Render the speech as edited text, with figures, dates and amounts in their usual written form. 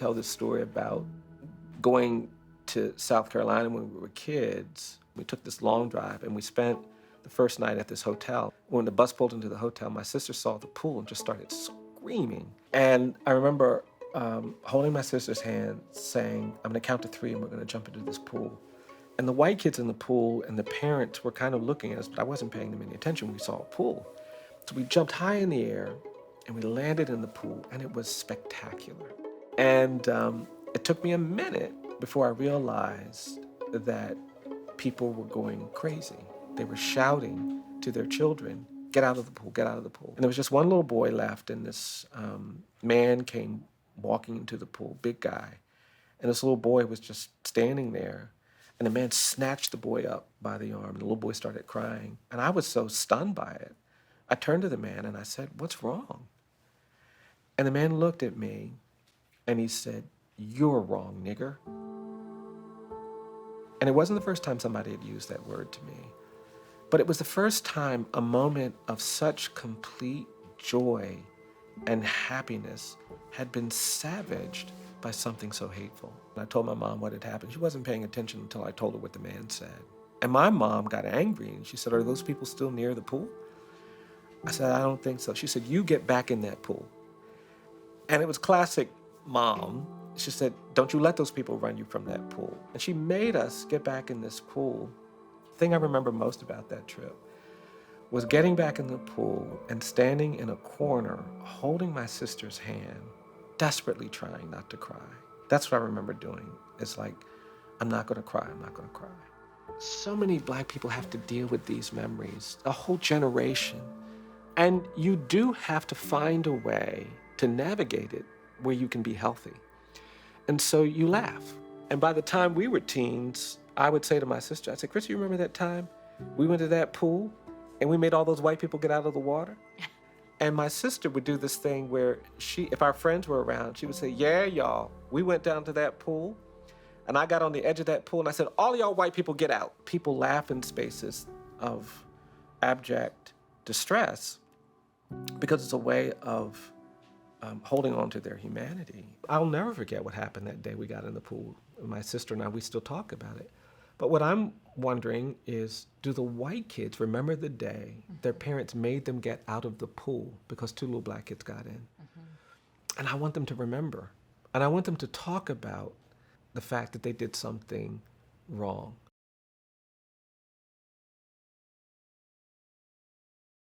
tell this story about going to South Carolina when we were kids. We took this long drive and we spent the first night at this hotel. When the bus pulled into the hotel, my sister saw the pool and just started screaming. And I remember holding my sister's hand saying, I'm gonna count to 3 and we're gonna jump into this pool. And the white kids in the pool and the parents were kind of looking at us, but I wasn't paying them any attention. We saw a pool. So we jumped high in the air and we landed in the pool, and it was spectacular. And it took me a minute before I realized that people were going crazy. They were shouting to their children, get out of the pool, get out of the pool. And there was just one little boy left, and this man came walking into the pool, big guy. And this little boy was just standing there, and the man snatched the boy up by the arm, and the little boy started crying. And I was so stunned by it. I turned to the man and I said, what's wrong? And the man looked at me and he said, you're wrong, nigger. And it wasn't the first time somebody had used that word to me, but it was the first time a moment of such complete joy and happiness had been savaged by something so hateful. And I told my mom what had happened. She wasn't paying attention until I told her what the man said. And my mom got angry and she said, are those people still near the pool? I said, I don't think so. She said, you get back in that pool. And it was classic mom. She said, don't you let those people run you from that pool. And she made us get back in this pool. The thing I remember most about that trip was getting back in the pool and standing in a corner, holding my sister's hand, desperately trying not to cry. That's what I remember doing. It's like, I'm not gonna cry, I'm not gonna cry. So many Black people have to deal with these memories, a whole generation. And you do have to find a way to navigate it where you can be healthy. And so you laugh. And by the time we were teens, I would say to my sister, I said, Chris, you remember that time we went to that pool and we made all those white people get out of the water? And my sister would do this thing where if our friends were around, she would say, yeah, y'all, we went down to that pool and I got on the edge of that pool and I said, all y'all white people get out. People laugh in spaces of abject distress because it's a way of holding on to their humanity. I'll never forget what happened that day we got in the pool. My sister and I, we still talk about it. But what I'm wondering is, do the white kids remember the day their parents made them get out of the pool because 2 little Black kids got in? Mm-hmm. And I want them to remember. And I want them to talk about the fact that they did something wrong.